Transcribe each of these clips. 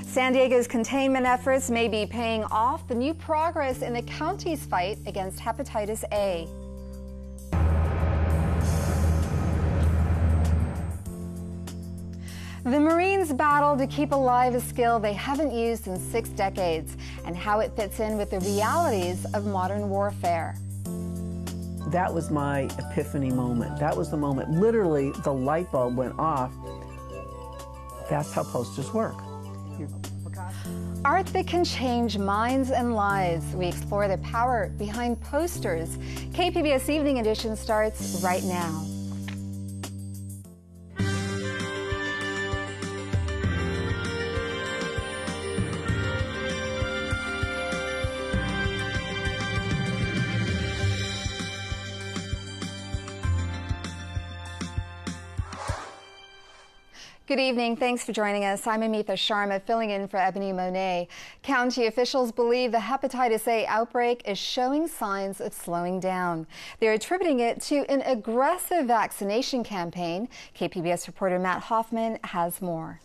San Diego's containment efforts may be paying off. The new progress in the county's fight against hepatitis A. The Marines battle to keep alive a skill they haven't used in 6 decades, and how it fits in with the realities of modern warfare. That was my epiphany moment. That was the moment. Literally, the light bulb went off. That's how posters work. Art that can change minds and lives. We explore the power behind posters. KPBS Evening Edition starts right now. Good evening. Thanks for joining us. I'm Amitha Sharma, filling in for Ebony Monet. County officials believe the hepatitis A outbreak is showing signs of slowing down. They're attributing it to an aggressive vaccination campaign. KPBS reporter Matt Hoffman has more.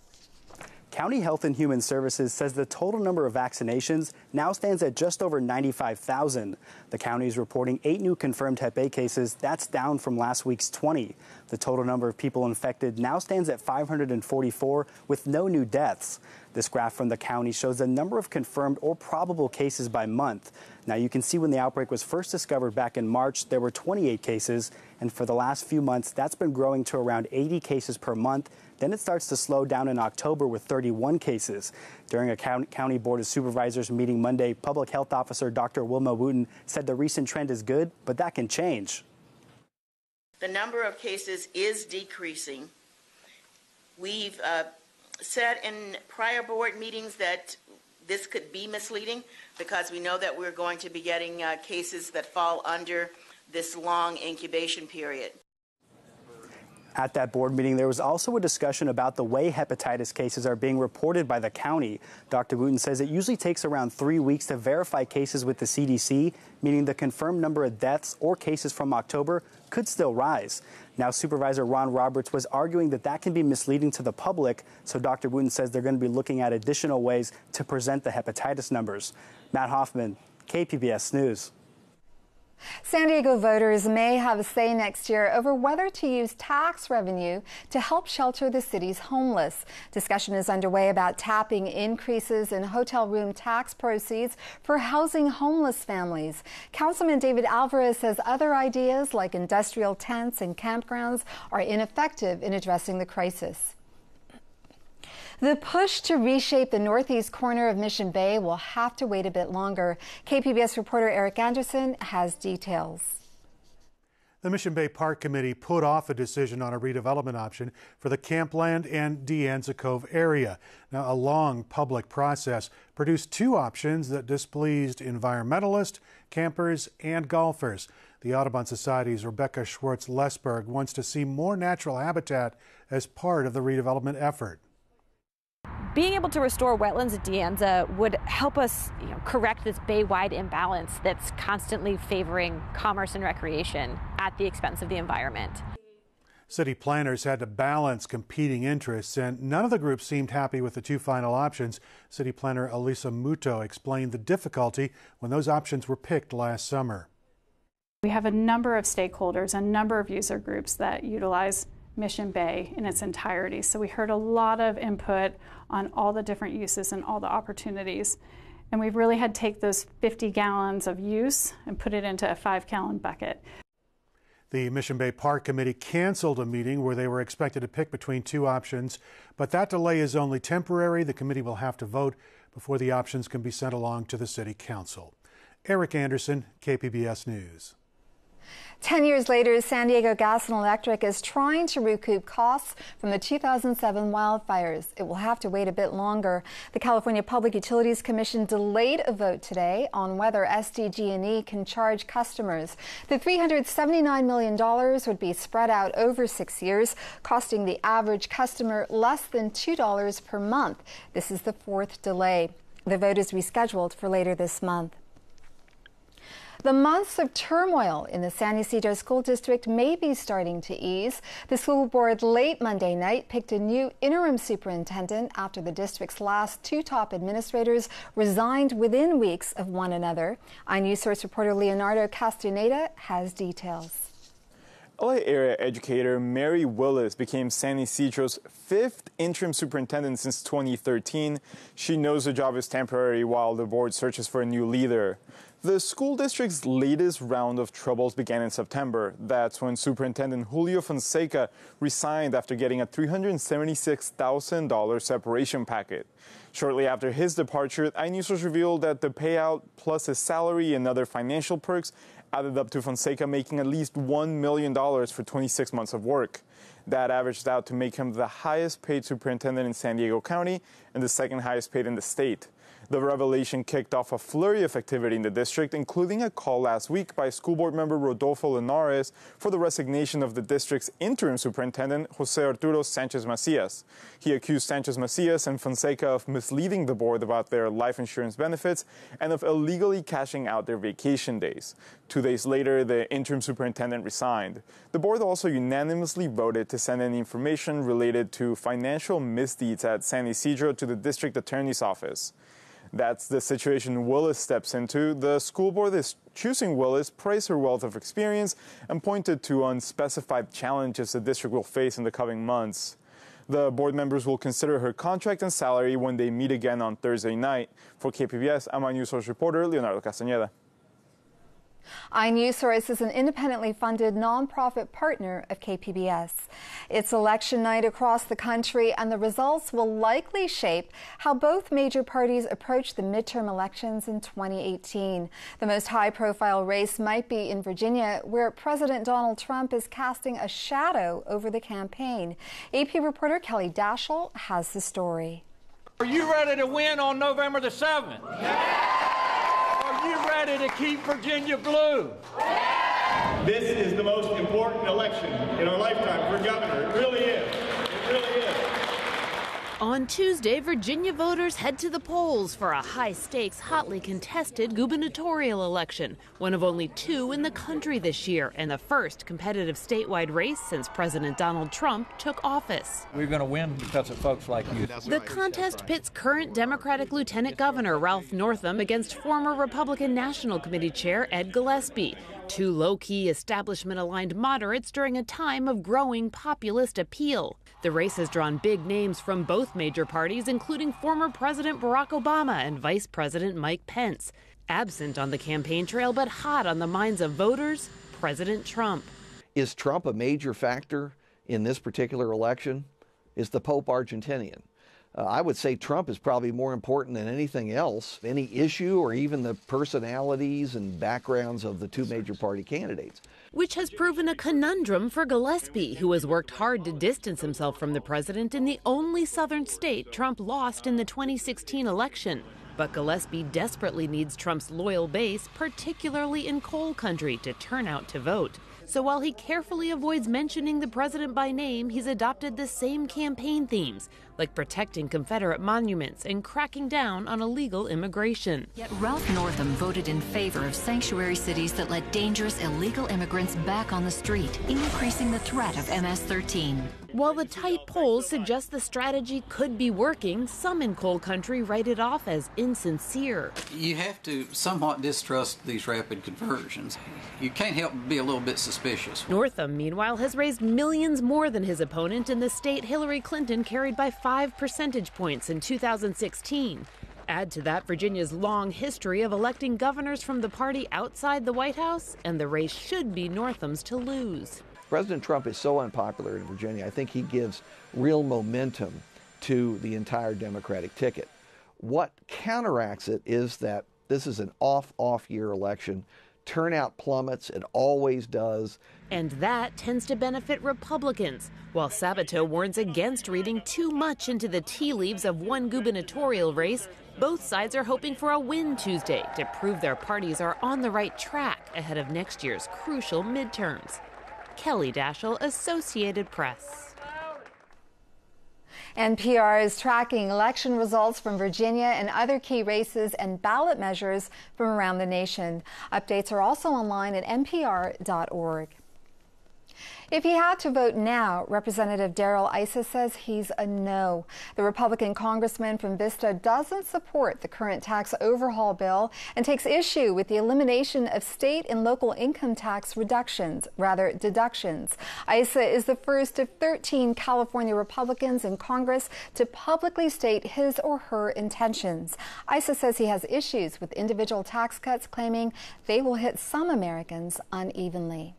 County Health and Human Services says the total number of vaccinations now stands at just over 95,000. The county is reporting 8 new confirmed Hep A cases. That's down from last week's 20. The total number of people infected now stands at 544 with no new deaths. This graph from the county shows the number of confirmed or probable cases by month. Now you can see when the outbreak was first discovered back in March, there were 28 cases. And for the last few months, that's been growing to around 80 cases per month. Then it starts to slow down in October with 31 cases. During a county board of supervisors meeting Monday, Public Health Officer Dr. Wilma Wooten said the recent trend is good, but that can change. The number of cases is decreasing. We've said in prior board meetings that this could be misleading because we know that we're going to be getting cases that fall under this long incubation period. At that board meeting, there was also a discussion about the way hepatitis cases are being reported by the county. Dr. Wooten says it usually takes around 3 weeks to verify cases with the CDC, meaning the confirmed number of deaths or cases from October could still rise. Now, Supervisor Ron Roberts was arguing that that can be misleading to the public, so Dr. Wooten says they're going to be looking at additional ways to present the hepatitis numbers. Matt Hoffman, KPBS News. San Diego voters may have a say next year over whether to use tax revenue to help shelter the city's homeless. Discussion is underway about tapping increases in hotel room tax proceeds for housing homeless families. Councilman David Alvarez says other ideas like industrial tents and campgrounds are ineffective in addressing the crisis. The push to reshape the northeast corner of Mission Bay will have to wait a bit longer. KPBS reporter Eric Anderson has details. The Mission Bay Park Committee put off a decision on a redevelopment option for the Campland and De Anza Cove area. Now, a long public process produced 2 options that displeased environmentalists, campers, and golfers. The Audubon Society's Rebecca Schwartz-Lesberg wants to see more natural habitat as part of the redevelopment effort. Being able to restore wetlands at De Anza would help us correct this bay-wide imbalance that's constantly favoring commerce and recreation at the expense of the environment. City planners had to balance competing interests, and none of the groups seemed happy with the 2 final options. City planner Elisa Muto explained the difficulty when those options were picked last summer. We have a number of stakeholders, a number of user groups that utilize Mission Bay in its entirety. So we heard a lot of input on all the different uses and all the opportunities. And we've really had to take those 50 gallons of use and put it into a 5-gallon bucket. The Mission Bay Park Committee canceled a meeting where they were expected to pick between 2 options, but that delay is only temporary. The committee will have to vote before the options can be sent along to the City Council. Eric Anderson, KPBS News. 10 years later, San Diego Gas and Electric is trying to recoup costs from the 2007 wildfires. It will have to wait a bit longer. The California Public Utilities Commission delayed a vote today on whether SDG&E can charge customers. The $379 million would be spread out over 6 years, costing the average customer less than $2 per month. This is the 4th delay. The vote is rescheduled for later this month. The months of turmoil in the San Ysidro School District may be starting to ease. The school board late Monday night picked a new interim superintendent after the district's last two top administrators resigned within weeks of one another. iNews Source reporter Leonardo Castaneda has details. LA area educator Mary Willis became San Ysidro's 5th interim superintendent since 2013. She knows the job is temporary while the board searches for a new leader. The school district's latest round of troubles began in September. That's when Superintendent Julio Fonseca resigned after getting a $376,000 separation packet. Shortly after his departure, iNews was revealed that the payout plus his salary and other financial perks added up to Fonseca making at least $1 million for 26 months of work. That averaged out to make him the highest paid superintendent in San Diego County and the second highest paid in the state. The revelation kicked off a flurry of activity in the district, including a call last week by school board member Rodolfo Linares for the resignation of the district's interim superintendent, Jose Arturo Sanchez Macias. He accused Sanchez Macias and Fonseca of misleading the board about their life insurance benefits and of illegally cashing out their vacation days. 2 days later, the interim superintendent resigned. The board also unanimously voted to send any information related to financial misdeeds at San Ysidro to the district attorney's office. That's the situation Willis steps into. The school board is choosing Willis, praised her wealth of experience, and pointed to unspecified challenges the district will face in the coming months. The board members will consider her contract and salary when they meet again on Thursday night. For KPBS, I'm iNews Source reporter Leonardo Castaneda. iNews Source is an independently funded nonprofit partner of KPBS. It's election night across the country, and the results will likely shape how both major parties approach the midterm elections in 2018. The most high-profile race might be in Virginia, where President Donald Trump is casting a shadow over the campaign. AP reporter Kelly Daschle has the story. Are you ready to win on November the 7th? Yeah! Are you ready to keep Virginia blue? This is the most important election in our lifetime for governor. It really is. It really is. On Tuesday, Virginia voters head to the polls for a high-stakes, hotly contested gubernatorial election, one of only two in the country this year, and the first competitive statewide race since President Donald Trump took office. We're going to win because of folks like you. The contest pits current Democratic Lieutenant Governor Ralph Northam against former Republican National Committee Chair Ed Gillespie, two low-key establishment-aligned moderates during a time of growing populist appeal. The race has drawn big names from both major parties, including former President Barack Obama and Vice President Mike Pence. Absent on the campaign trail but hot on the minds of voters, President Trump. Is Trump a major factor in this particular election? Is the Pope Argentinian? I would say Trump is probably more important than anything else, any issue or even the personalities and backgrounds of the two major party candidates. Which has proven a conundrum for Gillespie, who has worked hard to distance himself from the president in the only southern state Trump lost in the 2016 election. But Gillespie desperately needs Trump's loyal base, particularly in coal country, to turn out to vote. So while he carefully avoids mentioning the president by name, he's adopted the same campaign themes, like protecting Confederate monuments and cracking down on illegal immigration. Yet Ralph Northam voted in favor of sanctuary cities that let dangerous illegal immigrants back on the street, increasing the threat of MS-13. While the tight polls suggest the strategy could be working, some in coal country write it off as insincere. You have to somewhat distrust these rapid conversions. You can't help but be a little bit suspicious. Northam, meanwhile, has raised millions more than his opponent in the state Hillary Clinton carried by 5 percentage points in 2016. Add to that Virginia's long history of electing governors from the party outside the White House, and the race should be Northam's to lose. President Trump is so unpopular in Virginia. I think he gives real momentum to the entire Democratic ticket. What counteracts it is that this is an off-year election. Turnout plummets, it always does. And that tends to benefit Republicans, while Sabato warns against reading too much into the tea leaves of one gubernatorial race. Both sides are hoping for a win Tuesday to prove their parties are on the right track ahead of next year's crucial midterms. Kelly Daschle, Associated Press. NPR is tracking election results from Virginia and other key races and ballot measures from around the nation. Updates are also online at npr.org. If he had to vote now, Representative Darrell Issa says he's a no. The Republican congressman from Vista doesn't support the current tax overhaul bill and takes issue with the elimination of state and local income tax deductions. Issa is the first of 13 California Republicans in Congress to publicly state his or her intentions. Issa says he has issues with individual tax cuts, claiming they will hit some Americans unevenly.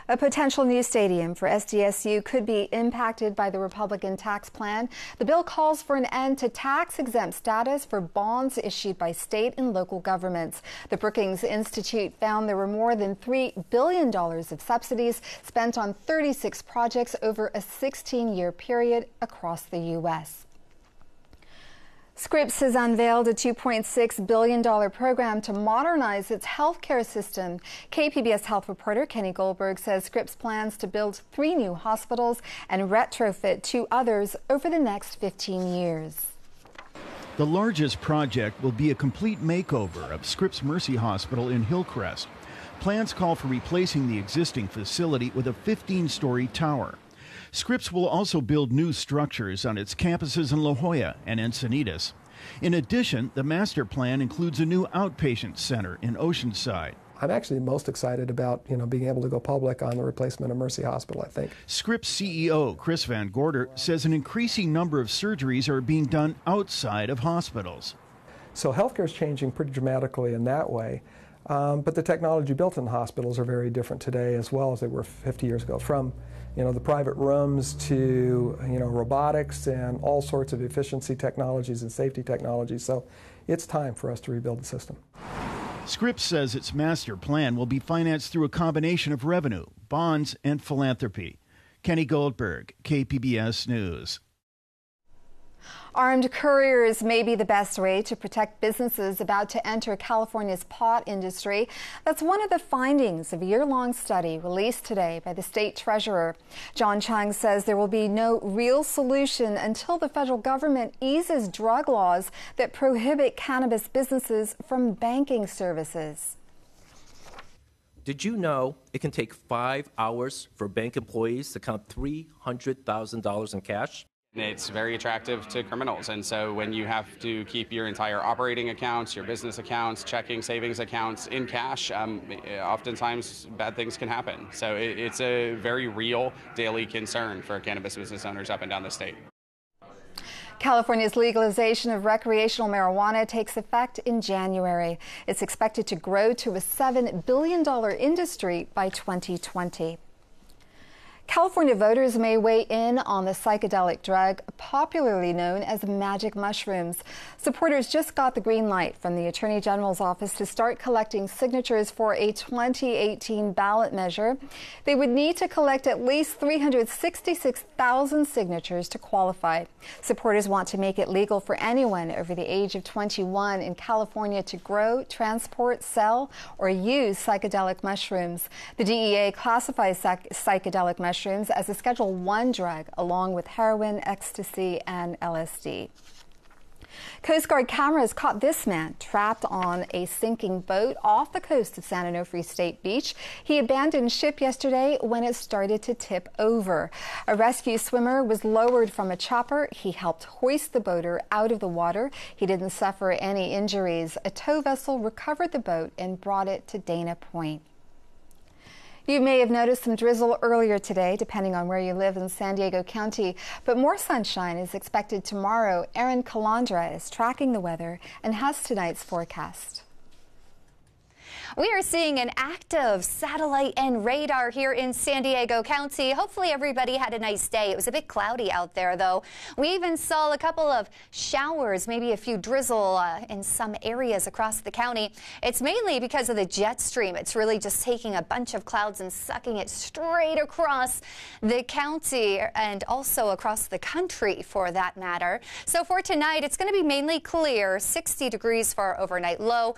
A potential new stadium for SDSU could be impacted by the Republican tax plan. The bill calls for an end to tax-exempt status for bonds issued by state and local governments. The Brookings Institute found there were more than $3 billion of subsidies spent on 36 projects over a 16-year period across the U.S. Scripps has unveiled a $2.6 billion program to modernize its healthcare system. KPBS health reporter Kenny Goldberg says Scripps plans to build 3 new hospitals and retrofit 2 others over the next 15 years. The largest project will be a complete makeover of Scripps Mercy Hospital in Hillcrest. Plans call for replacing the existing facility with a 15-story tower. Scripps will also build new structures on its campuses in La Jolla and Encinitas. In addition, the master plan includes a new outpatient center in Oceanside. I'm actually most excited about, being able to go public on the replacement of Mercy Hospital, I think. Scripps CEO Chris Van Gorder says an increasing number of surgeries are being done outside of hospitals. So healthcare is changing pretty dramatically in that way. But the technology built in the hospitals are very different today as well as they were 50 years ago. From the private rooms to robotics and all sorts of efficiency technologies and safety technologies. So it's time for us to rebuild the system. Scripps says its master plan will be financed through a combination of revenue, bonds, and philanthropy. Kenny Goldberg, KPBS News. Armed couriers may be the best way to protect businesses about to enter California's pot industry. That's one of the findings of a year-long study released today by the state treasurer. John Chung says there will be no real solution until the federal government eases drug laws that prohibit cannabis businesses from banking services. Did you know it can take 5 hours for bank employees to count $300,000 in cash? It's very attractive to criminals, and so when you have to keep your entire operating accounts, your business accounts, checking, savings accounts in cash, oftentimes bad things can happen. So it's a very real daily concern for cannabis business owners up and down the state. California's legalization of recreational marijuana takes effect in January. It's expected to grow to a $7 billion industry by 2020. California voters may weigh in on the psychedelic drug popularly known as magic mushrooms. Supporters just got the green light from the Attorney General's office to start collecting signatures for a 2018 ballot measure. They would need to collect at least 366,000 signatures to qualify. Supporters want to make it legal for anyone over the age of 21 in California to grow, transport, sell, or use psychedelic mushrooms. The DEA classifies psychedelic mushrooms as a Schedule I drug, along with heroin, ecstasy, and LSD. Coast Guard cameras caught this man trapped on a sinking boat off the coast of San Onofre State Beach. He abandoned ship yesterday when it started to tip over. A rescue swimmer was lowered from a chopper. He helped hoist the boater out of the water. He didn't suffer any injuries. A tow vessel recovered the boat and brought it to Dana Point. You may have noticed some drizzle earlier today, depending on where you live in San Diego County, but more sunshine is expected tomorrow. Erin Calandra is tracking the weather and has tonight's forecast. We are seeing an active satellite and radar here in San Diego County. Hopefully everybody had a nice day. It was a bit cloudy out there, though. We even saw a couple of showers, maybe a few drizzle in some areas across the county. It's mainly because of the jet stream. It's really just taking a bunch of clouds and sucking it straight across the county and also across the country, for that matter. So for tonight, it's going to be mainly clear, 60 degrees for our overnight low.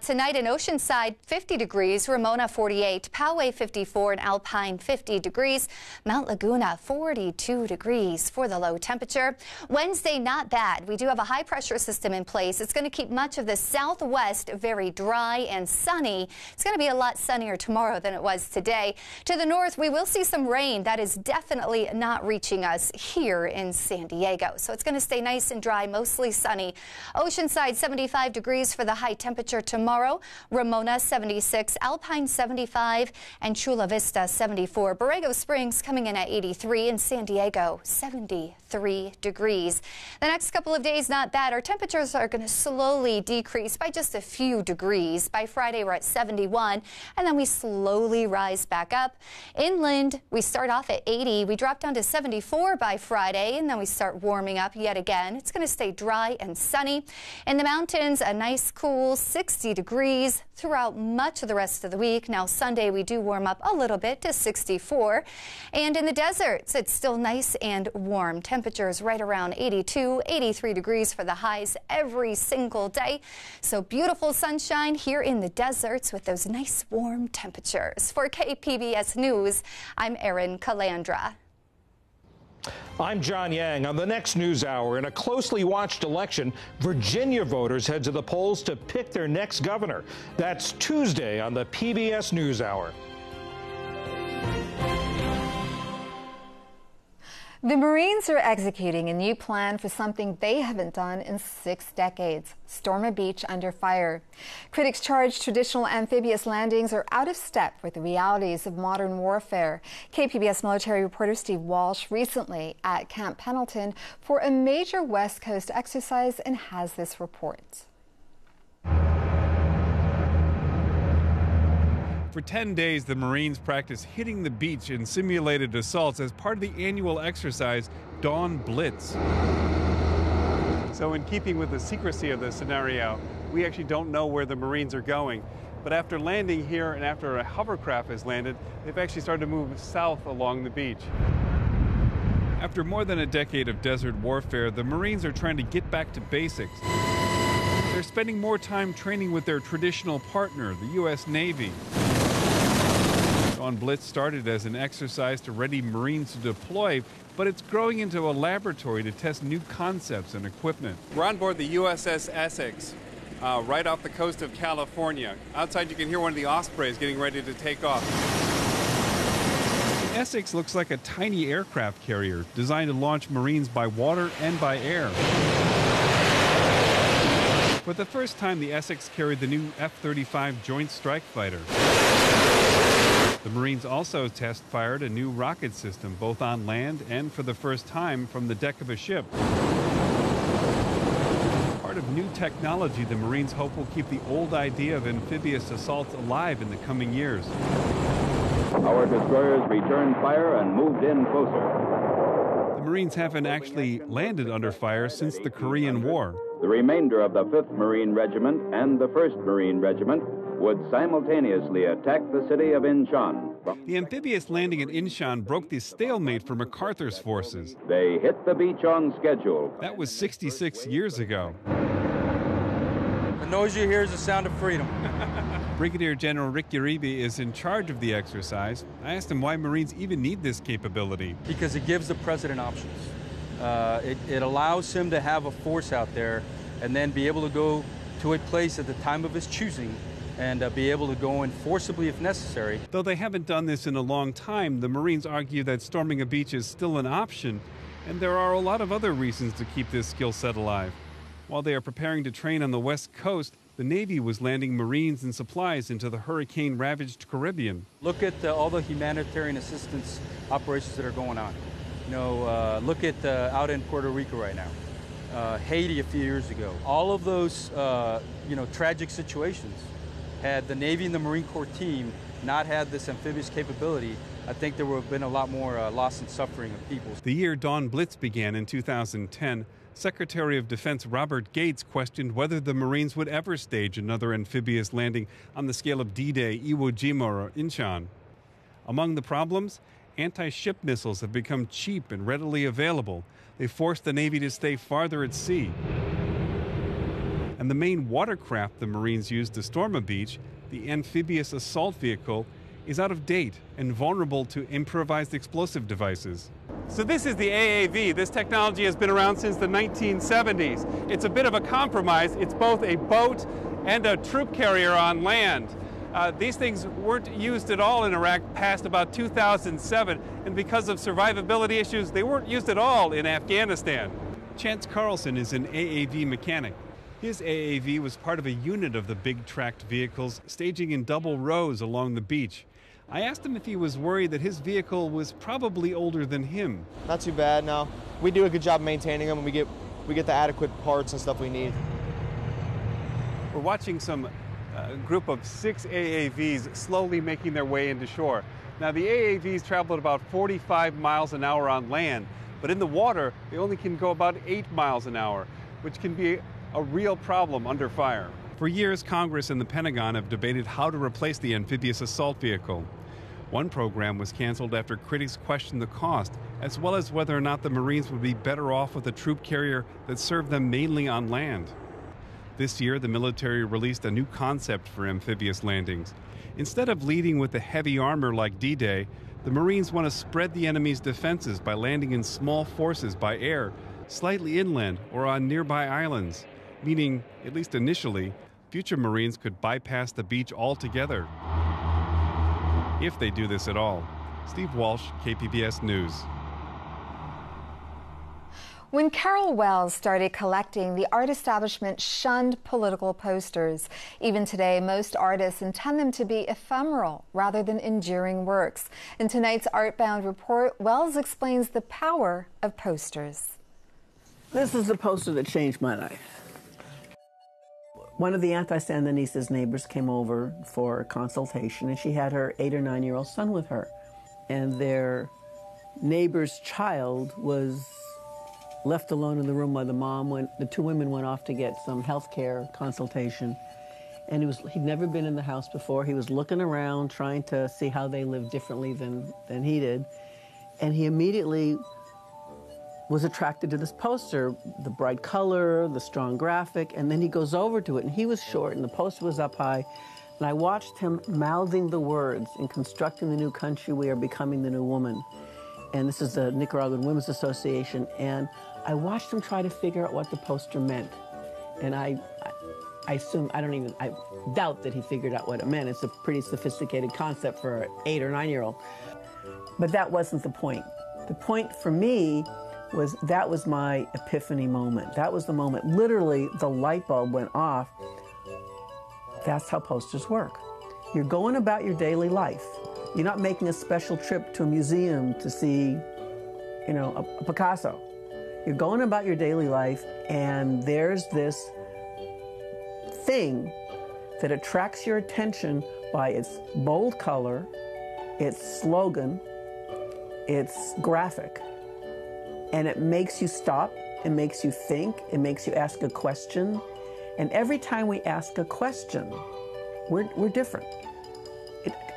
Tonight in Oceanside, Oceanside 50 degrees, Ramona 48, Poway 54, and Alpine 50 degrees. Mount Laguna 42 degrees for the low temperature. Wednesday, not bad. We do have a high pressure system in place. It's going to keep much of the southwest very dry and sunny. It's going to be a lot sunnier tomorrow than it was today. To the north, we will see some rain. That is definitely not reaching us here in San Diego. So it's going to stay nice and dry, mostly sunny. Oceanside 75 degrees for the high temperature tomorrow. Ramona 76, Alpine 75, and Chula Vista 74. Borrego Springs coming in at 83, and San Diego 73 degrees. The next couple of days, not bad. Our temperatures are going to slowly decrease by just a few degrees. By Friday, we're at 71, and then we slowly rise back up. Inland, we start off at 80. We drop down to 74 by Friday, and then we start warming up yet again. It's going to stay dry and sunny. In the mountains, a nice cool 60 degrees throughout much of the rest of the week. Now, Sunday, we do warm up a little bit to 64. And in the deserts, it's still nice and warm. Temperatures right around 82, 83 degrees for the highs every single day. So beautiful sunshine here in the deserts with those nice warm temperatures. For KPBS News, I'm Erin Calandra. I'm John Yang. On the next news hour, in a closely watched election, Virginia voters head to the polls to pick their next governor. That's Tuesday on the PBS NewsHour. The Marines are executing a new plan for something they haven't done in 6 decades, storm a beach under fire. Critics charge traditional amphibious landings are out of step with the realities of modern warfare. KPBS military reporter Steve Walsh recently at Camp Pendleton for a major West Coast exercise and has this report. For 10 days, the Marines practice hitting the beach in simulated assaults as part of the annual exercise, Dawn Blitz. So in keeping with the secrecy of the scenario, we actually don't know where the Marines are going. But after landing here and after a hovercraft has landed, they've actually started to move south along the beach. After more than a decade of desert warfare, the Marines are trying to get back to basics. They're spending more time training with their traditional partner, the U.S. Navy. Dawn Blitz started as an exercise to ready Marines to deploy, but it's growing into a laboratory to test new concepts and equipment. We're on board the USS Essex, right off the coast of California. Outside you can hear one of the Ospreys getting ready to take off. The Essex looks like a tiny aircraft carrier designed to launch Marines by water and by air. For the first time, the Essex carried the new F-35 Joint Strike Fighter. The Marines also test-fired a new rocket system, both on land and for the first time from the deck of a ship. Part of new technology, the Marines hope will keep the old idea of amphibious assaults alive in the coming years. Our destroyers returned fire and moved in closer. The Marines haven't actually landed under fire since the Korean War. The remainder of the 5th Marine Regiment and the 1st Marine Regiment would simultaneously attack the city of Incheon. The amphibious landing at Incheon broke the stalemate for MacArthur's forces. They hit the beach on schedule. That was 66 years ago. The noise you hear is the sound of freedom. Brigadier General Rick Uribe is in charge of the exercise. I asked him why Marines even need this capability. Because it gives the president options. It allows him to have a force out there and then be able to go to a place at the time of his choosing and be able to go in forcibly if necessary. Though they haven't done this in a long time, the Marines argue that storming a beach is still an option, and there are a lot of other reasons to keep this skill set alive. While they are preparing to train on the West Coast, the Navy was landing Marines and supplies into the hurricane-ravaged Caribbean. Look at all the humanitarian assistance operations that are going on. You know, look at out in Puerto Rico right now, Haiti a few years ago. All of those, tragic situations. Had the Navy and the Marine Corps team not had this amphibious capability, I think there would have been a lot more loss and suffering of people. The year Dawn Blitz began in 2010, Secretary of Defense Robert Gates questioned whether the Marines would ever stage another amphibious landing on the scale of D-Day, Iwo Jima, or Incheon. Among the problems, anti-ship missiles have become cheap and readily available. They forced the Navy to stay farther at sea. And the main watercraft the Marines used to storm a beach the amphibious assault vehicle is out of date and vulnerable to improvised explosive devices. So this is the AAV. This technology has been around since the 1970s. It's a bit of a compromise. It's both a boat and a troop carrier on land. These things weren't used at all in Iraq past about 2007, and because of survivability issues, they weren't used at all in Afghanistan. Chance Carlson is an AAV mechanic. His AAV was part of a unit of the big tracked vehicles staging in double rows along the beach. I asked him if he was worried that his vehicle was probably older than him. Not too bad, no. We do a good job maintaining them, and we get the adequate parts and stuff we need. We're watching some group of 6 AAVs slowly making their way into shore. Now, the AAVs travel at about 45 miles an hour on land, but in the water, they only can go about 8 miles an hour, which can be a real problem under fire. For years, Congress and the Pentagon have debated how to replace the amphibious assault vehicle. One program was canceled after critics questioned the cost, as well as whether or not the Marines would be better off with a troop carrier that served them mainly on land. This year, the military released a new concept for amphibious landings. Instead of leading with the heavy armor like D-Day, the Marines want to spread the enemy's defenses by landing in small forces by air, slightly inland or on nearby islands, meaning, at least initially, future Marines could bypass the beach altogether. If they do this at all. Steve Walsh, KPBS News. When Carol Wells started collecting, the art establishment shunned political posters. Even today, most artists intend them to be ephemeral rather than enduring works. In tonight's Artbound report, Wells explains the power of posters. This is the poster that changed my life. One of the anti-Sandinistas neighbors came over for a consultation, and she had her 8 or 9-year-old son with her. And their neighbor's child was left alone in the room while the 2 women went off to get some health care consultation. And he'd never been in the house before. He was looking around, trying to see how they lived differently than he did. And he immediately was attracted to this poster, the bright color, the strong graphic, and then he goes over to it, and he was short, and the poster was up high, and I watched him mouthing the words, "In constructing the new country, we are becoming the new woman." And this is the Nicaraguan Women's Association, and I watched him try to figure out what the poster meant. And I doubt that he figured out what it meant. It's a pretty sophisticated concept for an 8 or 9-year-old. But that wasn't the point. The point for me was that was my epiphany moment. That was the moment, literally, the light bulb went off. That's how posters work. You're going about your daily life. You're not making a special trip to a museum to see, a Picasso. You're going about your daily life, and there's this thing that attracts your attention by its bold color, its slogan, its graphic. And it makes you stop, it makes you think, it makes you ask a question. And every time we ask a question, we're different.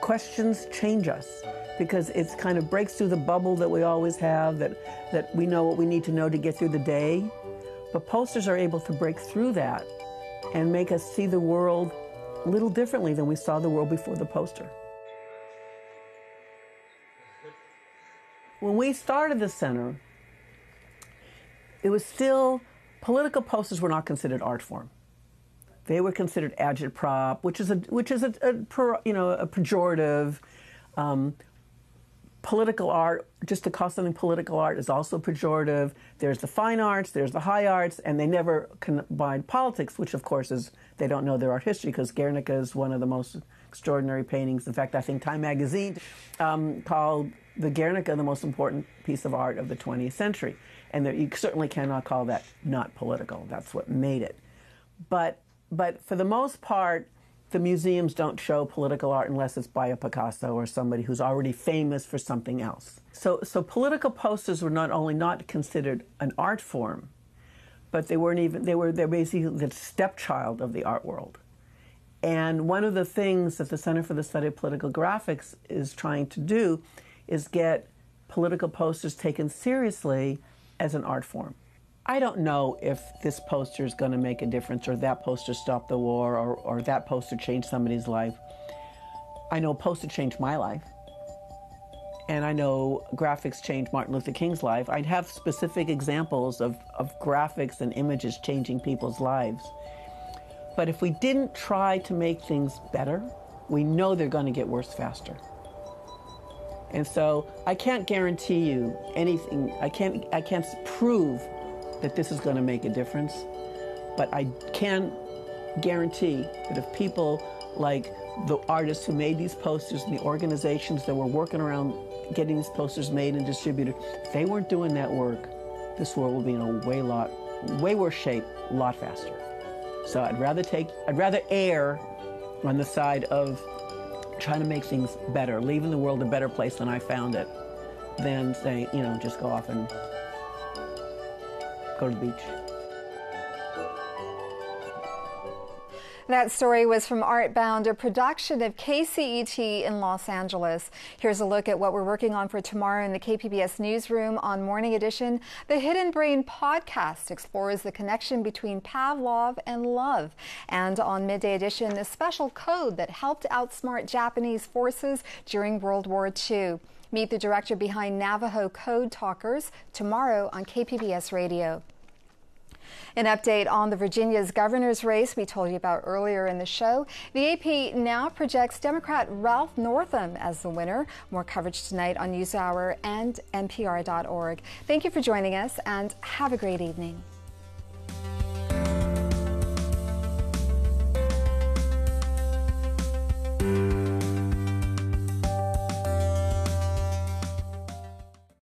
Questions change us because it kind of breaks through the bubble that we always have, that we know what we need to know to get through the day. But posters are able to break through that and make us see the world a little differently than we saw the world before the poster. When we started the center, it was still, political posters were not considered art form. They were considered agitprop, which is a pejorative. Political art, just to call something political art, is also pejorative. There's the fine arts, there's the high arts, and they never combine politics, which of course is, they don't know their art history, because Guernica is one of the most extraordinary paintings. In fact, I think Time magazine called the Guernica the most important piece of art of the 20th century. And you certainly cannot call that not political. That's what made it. But for the most part, the museums don't show political art unless it's by a Picasso or somebody who's already famous for something else. So political posters were not only not considered an art form, but they're basically the stepchild of the art world. And one of the things that the Center for the Study of Political Graphics is trying to do is get political posters taken seriously as an art form. I don't know if this poster is going to make a difference, or that poster stopped the war, or that poster changed somebody's life. I know a poster changed my life. And I know graphics changed Martin Luther King's life. I'd have specific examples of graphics and images changing people's lives. But if we didn't try to make things better, we know they're going to get worse faster. And so I can't guarantee you anything. I can't prove that this is going to make a difference, but I can guarantee that if people like the artists who made these posters and the organizations that were working around getting these posters made and distributed, if they weren't doing that work, this world will be in a way worse shape a lot faster. So I'd rather err on the side of trying to make things better, leaving the world a better place than I found it, than saying, just go off and go to the beach. That story was from Artbound, a production of KCET in Los Angeles. Here's a look at what we're working on for tomorrow in the KPBS newsroom. On Morning Edition, the Hidden Brain podcast explores the connection between Pavlov and love. And on Midday Edition, a special code that helped outsmart Japanese forces during World War II. Meet the director behind Navajo Code Talkers tomorrow on KPBS Radio. An update on the Virginia's governor's race we told you about earlier in the show. The AP now projects Democrat Ralph Northam as the winner. More coverage tonight on NewsHour and NPR.org. Thank you for joining us, and have a great evening.